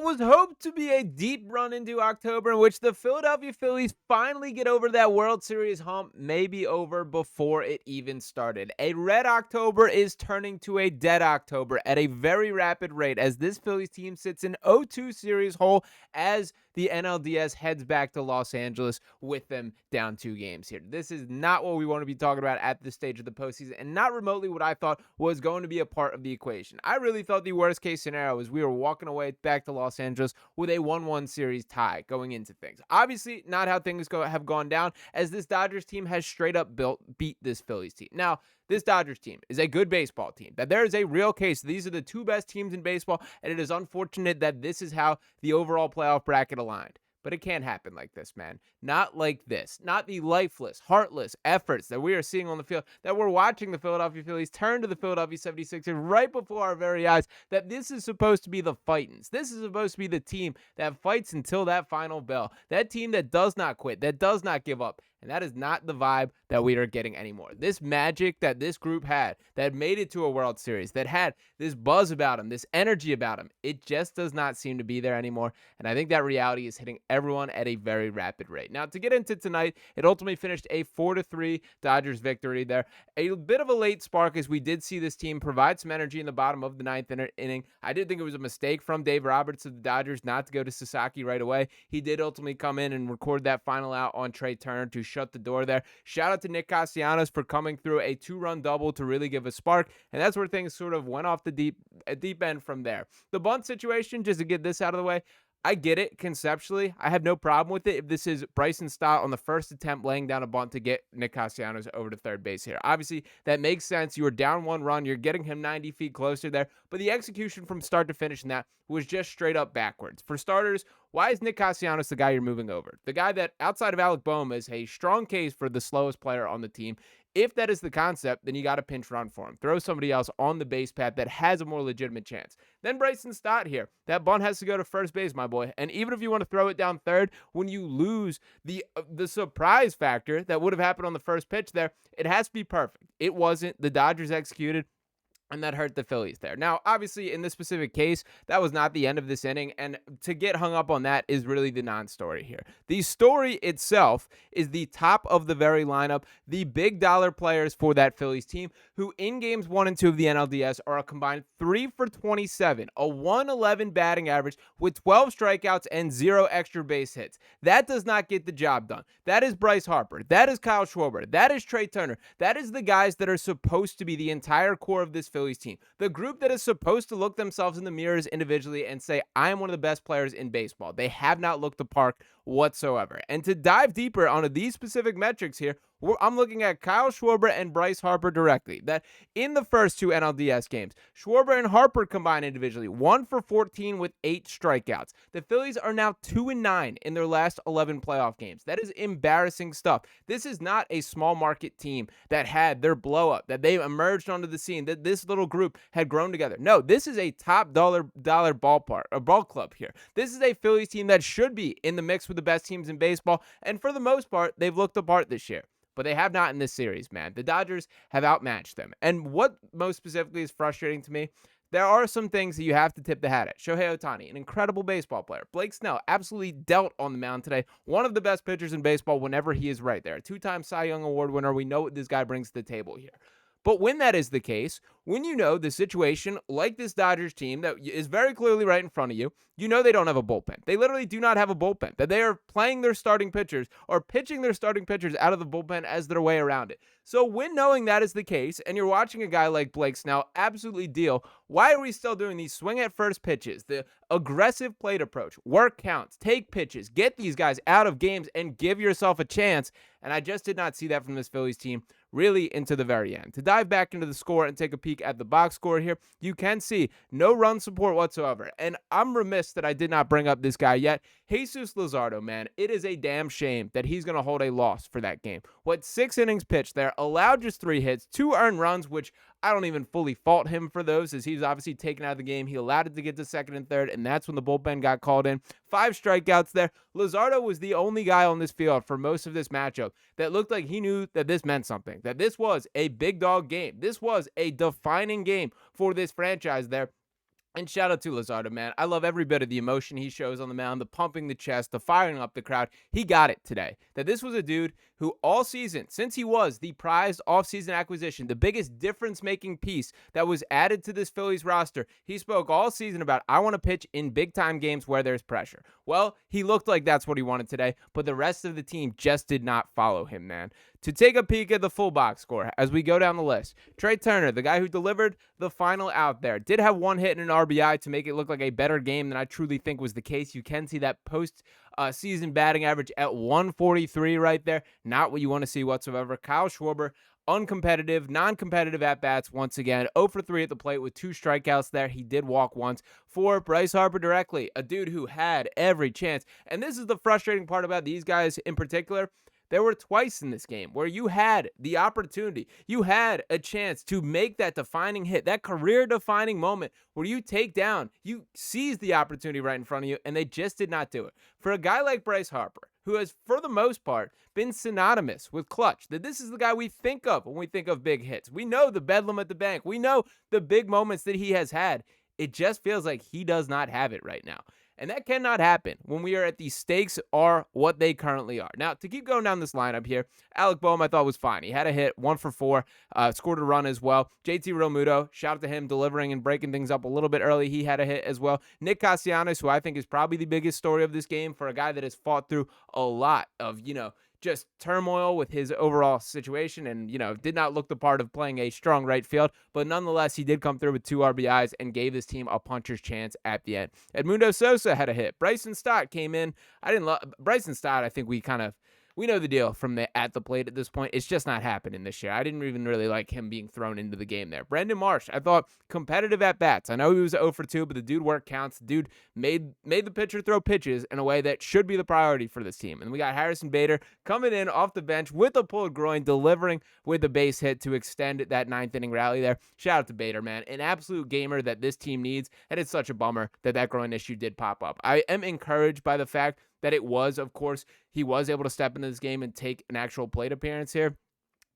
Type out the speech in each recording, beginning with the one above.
was hoped to be a deep run into October in which the Philadelphia Phillies finally get over that World Series hump may be over before it even started. A red October is turning to a dead October at a very rapid rate as this Phillies team sits in 0-2 series hole as the NLDS heads back to Los Angeles with them down 2 games here. This is not what we want to be talking about at this stage of the postseason, and not remotely what I thought was going to be a part of the equation. I really thought the worst case scenario was we were walking away back to Los Angeles with a 1-1 series tie going into things. Obviously, not how things have gone down, as this Dodgers team has straight up beat this Phillies team. Now, this Dodgers team is a good baseball team. That there is a real case. These are the 2 best teams in baseball, and it is unfortunate that this is how the overall playoff bracket aligned. But it can't happen like this, man. Not like this. Not the lifeless, heartless efforts that we are seeing on the field, that we're watching the Philadelphia Phillies turn to the Philadelphia 76ers right before our very eyes, that this is supposed to be the Fightins. This is supposed to be the team that fights until that final bell. That team that does not quit, that does not give up. And that is not the vibe that we are getting anymore. This magic that this group had, that made it to a World Series, that had this buzz about them, this energy about them, it just does not seem to be there anymore. And I think that reality is hitting everyone at a very rapid rate. Now, to get into tonight, it ultimately finished a 4-3 Dodgers victory there. A bit of a late spark as we did see this team provide some energy in the bottom of the 9th inning. I did think it was a mistake from Dave Roberts of the Dodgers not to go to Sasaki right away. He did ultimately come in and record that final out on Trey Turner to shut the door there. Shout out to Nick Castellanos for coming through a 2-run double to really give a spark, and that's where things sort of went off the deep end from there. The bunt situation, just to get this out of the way, I get it conceptually. I have no problem with it if this is Bryson Stott on the first attempt laying down a bunt to get Nick Castellanos over to third base here. Obviously, that makes sense. You were down 1 run. You're getting him 90 feet closer there. But the execution from start to finish in that was just straight up backwards. For starters, why is Nick Castellanos the guy you're moving over? The guy that, outside of Alec Boehm, is a strong case for the slowest player on the team. If that is the concept, then you got to pinch run for him. Throw somebody else on the base path that has a more legitimate chance. Then Bryson Stott here. That bunt has to go to first base, my boy. And even if you want to throw it down third, when you lose the surprise factor that would have happened on the first pitch there, it has to be perfect. It wasn't. The Dodgers executed, and that hurt the Phillies there. Now, obviously, in this specific case, that was not the end of this inning, and to get hung up on that is really the non-story here. The story itself is the top of the very lineup, the big dollar players for that Phillies team, who in games 1 and 2 of the NLDS are a combined 3 for 27, a 111 batting average with 12 strikeouts and 0 extra base hits. That does not get the job done. That is Bryce Harper. That is Kyle Schwarber. That is Trey Turner. That is the guys that are supposed to be the entire core of this Phillies team. The group that is supposed to look themselves in the mirrors individually and say, I am one of the best players in baseball. They have not looked the part whatsoever. And to dive deeper onto these specific metrics here, I'm looking at Kyle Schwarber and Bryce Harper directly. That in the first 2 NLDS games, Schwarber and Harper combined individually 1 for 14 with 8 strikeouts. The Phillies are now 2-9 in their last 11 playoff games. That is embarrassing stuff. This is not a small market team that had their blow up, that they emerged onto the scene, that this little group had grown together. No, this is a top dollar ballpark, a ball club here. This is a Phillies team that should be in the mix with the best teams in baseball, and for the most part, they've looked the part this year. But they have not in this series, man. The Dodgers have outmatched them. And what most specifically is frustrating to me, there are some things that you have to tip the hat at. Shohei Ohtani, an incredible baseball player. Blake Snell absolutely dealt on the mound today. One of the best pitchers in baseball whenever he is right there. A 2-time Cy Young Award winner. We know what this guy brings to the table here. But when that is the case, when you know the situation like this Dodgers team that is very clearly right in front of you, you know they don't have a bullpen. They literally do not have a bullpen. That they are playing their starting pitchers or pitching their starting pitchers out of the bullpen as their way around it. So when knowing that is the case, and you're watching a guy like Blake Snell absolutely deal, why are we still doing these swing at first pitches, the aggressive plate approach, work counts, take pitches, get these guys out of games and give yourself a chance? And I just did not see that from this Phillies team really into the very end. To dive back into the score and take a peek at the box score here, you can see no run support whatsoever. And I'm remiss that I did not bring up this guy yet. Jesus Luzardo, man, it is a damn shame that he's going to hold a loss for that game. 6 innings pitched there, allowed just 3 hits, 2 earned runs, which I don't even fully fault him for those, as he's obviously taken out of the game. He allowed it to get to second and third, and that's when the bullpen got called in. 5 strikeouts there. Luzardo was the only guy on this field for most of this matchup that looked like he knew that this meant something, that this was a big dog game. This was a defining game for this franchise there. And shout out to Luzardo, man. I love every bit of the emotion he shows on the mound, the pumping the chest, the firing up the crowd. He got it today. That this was a dude who all season, since he was the prized offseason acquisition, the biggest difference-making piece that was added to this Phillies roster, he spoke all season about, I want to pitch in big-time games where there's pressure. Well, he looked like that's what he wanted today, but the rest of the team just did not follow him, man. To take a peek at the full box score as we go down the list, Trey Turner, the guy who delivered the final out there, did have one hit and an RBI to make it look like a better game than I truly think was the case. You can see that post-season batting average at 143 right there. Not what you want to see whatsoever. Kyle Schwarber, uncompetitive, non-competitive at-bats once again. 0 for 3 at the plate with 2 strikeouts there. He did walk once. For Bryce Harper directly, a dude who had every chance. And this is the frustrating part about these guys in particular. There were twice in this game where you had the opportunity, you had a chance to make that defining hit, that career-defining moment where you take down, you seize the opportunity right in front of you, and they just did not do it. For a guy like Bryce Harper, who has, for the most part, been synonymous with clutch, that this is the guy we think of when we think of big hits. We know the bedlam at the bank. We know the big moments that he has had. It just feels like he does not have it right now. And that cannot happen when we are at the stakes are what they currently are. Now, to keep going down this lineup here, Alec Boehm I thought was fine. He had a hit, 1 for 4, scored a run as well. JT Realmuto, shout out to him delivering and breaking things up a little bit early. He had a hit as well. Nick Castellanos, who I think is probably the biggest story of this game for a guy that has fought through a lot of, just turmoil with his overall situation and, did not look the part of playing a strong right field. But nonetheless, he did come through with 2 RBIs and gave his team a puncher's chance at the end. Edmundo Sosa had a hit. Bryson Stott came in. I didn't love Bryson Stott. I think we know the deal from at the plate at this point. It's just not happening this year. I didn't even really like him being thrown into the game there. Brandon Marsh, I thought competitive at bats. I know he was 0 for 2, but the dude work counts. The dude made the pitcher throw pitches in a way that should be the priority for this team. And we got Harrison Bader coming in off the bench with a pulled groin, delivering with a base hit to extend that 9th inning rally there. Shout out to Bader, man. An absolute gamer that this team needs. And it's such a bummer that groin issue did pop up. I am encouraged by the fact that it was, of course, he was able to step into this game and take an actual plate appearance here.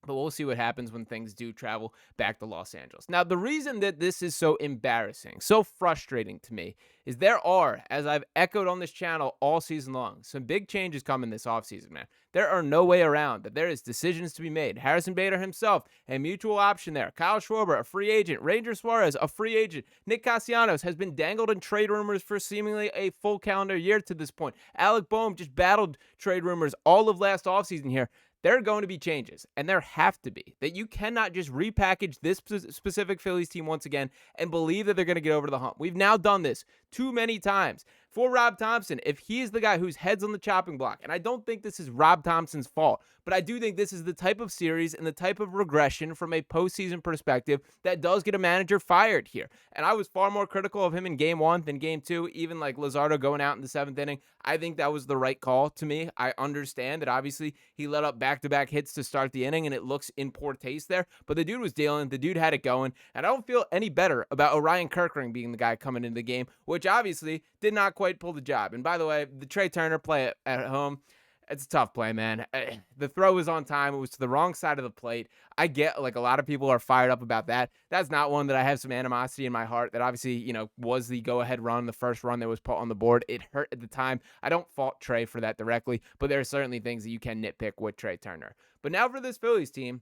But we'll see what happens when things do travel back to Los Angeles. Now, the reason that this is so embarrassing, so frustrating to me, is there are, as I've echoed on this channel all season long, some big changes coming this offseason, man. There are no way around that there is decisions to be made. Harrison Bader himself, a mutual option there. Kyle Schwarber, a free agent. Ranger Suarez, a free agent. Nick Castellanos has been dangled in trade rumors for seemingly a full calendar year to this point. Alec Boehm just battled trade rumors all of last offseason here. There are going to be changes, and there have to be. That you cannot just repackage this specific Phillies team once again and believe that they're going to get over the hump. We've now done this too many times. For Rob Thomson, if he is the guy whose head's on the chopping block, and I don't think this is Rob Thomson's fault, but I do think this is the type of series and the type of regression from a postseason perspective that does get a manager fired here. And I was far more critical of him in game 1 than game 2, even like Luzardo going out in the 7th inning. I think that was the right call to me. I understand that obviously he let up back-to-back hits to start the inning, and it looks in poor taste there, but the dude was dealing, the dude had it going, and I don't feel any better about Orion Kirkring being the guy coming into the game, which obviously did not quite pull the job. And by the way, the Trey Turner play at home, it's a tough play, man. The throw was on time. It was to the wrong side of the plate. I get like a lot of people are fired up about that. That's not one that I have some animosity in my heart. That obviously, was the go-ahead run, the first run that was put on the board. It hurt at the time. I don't fault Trey for that directly, but there are certainly things that you can nitpick with Trey Turner. But now for this Phillies team,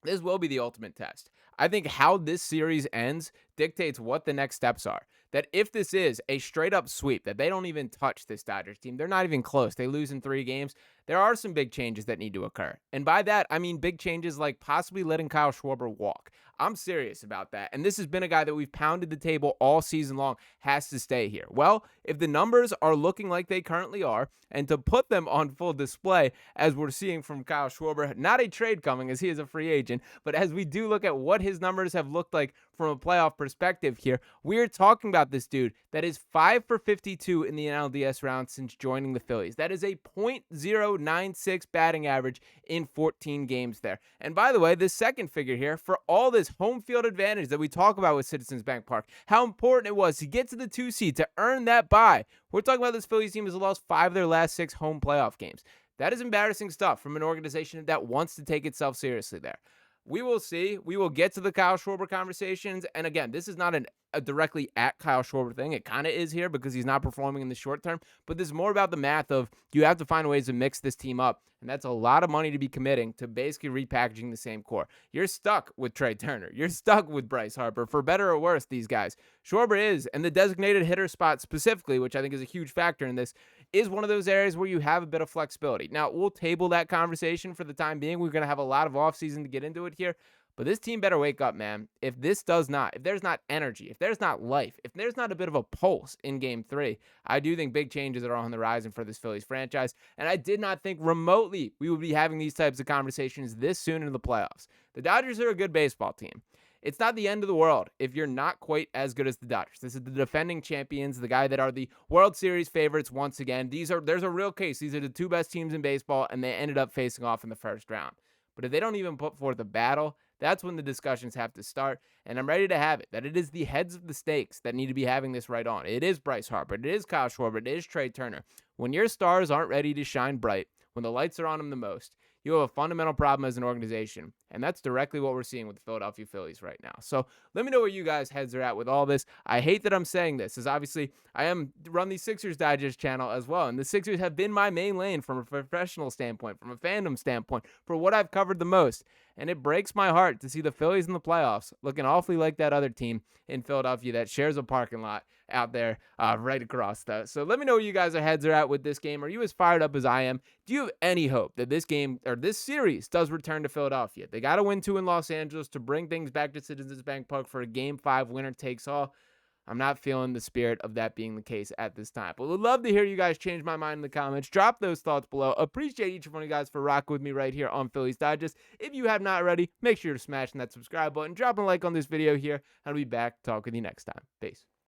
this will be the ultimate test. I think how this series ends dictates what the next steps are. That if this is a straight-up sweep, that they don't even touch this Dodgers team, they're not even close, they lose in 3 games, there are some big changes that need to occur. And by that, I mean big changes like possibly letting Kyle Schwarber walk. I'm serious about that. And this has been a guy that we've pounded the table all season long, has to stay here. Well, if the numbers are looking like they currently are, and to put them on full display, as we're seeing from Kyle Schwarber, not a trade coming as he is a free agent, but as we do look at what his numbers have looked like from a playoff perspective here, we're talking about this dude that is 5 for 52 in the NLDS round since joining the Phillies. That is a .096 batting average in 14 games there. And by the way, this second figure here, for all this home field advantage that we talk about with Citizens Bank Park, how important it was to get to the 2 seed, to earn that bye. We're talking about this Phillies team has lost 5 of their last 6 home playoff games. That is embarrassing stuff from an organization that wants to take itself seriously there. We will see. We will get to the Kyle Schwarber conversations. And again, this is not directly at Kyle Schwarber thing. It kind of is here because he's not performing in the short term, but this is more about the math of you have to find ways to mix this team up. And that's a lot of money to be committing to basically repackaging the same core. You're stuck with Trey Turner. You're stuck with Bryce Harper. For better or worse, these guys. Schwarber is, and the designated hitter spot specifically, which I think is a huge factor in this, is one of those areas where you have a bit of flexibility. Now, we'll table that conversation for the time being. We're going to have a lot of offseason to get into it here. But this team better wake up, man. If there's not energy, if there's not life, if there's not a bit of a pulse in game 3, I do think big changes are on the horizon for this Phillies franchise. And I did not think remotely we would be having these types of conversations this soon in the playoffs. The Dodgers are a good baseball team. It's not the end of the world if you're not quite as good as the Dodgers. This is the defending champions, the guy that are the World Series favorites once again. There's a real case. These are the 2 best teams in baseball, and they ended up facing off in the first round. But if they don't even put forth a battle, that's when the discussions have to start, and I'm ready to have it, that it is the heads of the stakes that need to be having this right on. It is Bryce Harper. It is Kyle Schwarber. It is Trey Turner. When your stars aren't ready to shine bright, when the lights are on them the most, you have a fundamental problem as an organization, and that's directly what we're seeing with the Philadelphia Phillies right now. So let me know where you guys' heads are at with all this. I hate that I'm saying this, as obviously I am run the Sixers Digest channel as well, and the Sixers have been my main lane from a professional standpoint, from a fandom standpoint, for what I've covered the most. And it breaks my heart to see the Phillies in the playoffs looking awfully like that other team in Philadelphia that shares a parking lot out there right across that. So let me know where you guys' heads are at with this game. Are you as fired up as I am? Do you have any hope that this game or this series does return to Philadelphia? They got to win 2 in Los Angeles to bring things back to Citizens Bank Park for a Game 5 winner takes all. I'm not feeling the spirit of that being the case at this time. But would love to hear you guys change my mind in the comments. Drop those thoughts below. Appreciate each one of you guys for rocking with me right here on Phillies Digest. If you have not already, make sure to smash that subscribe button. Drop a like on this video here. And I'll be back to talk with you next time. Peace.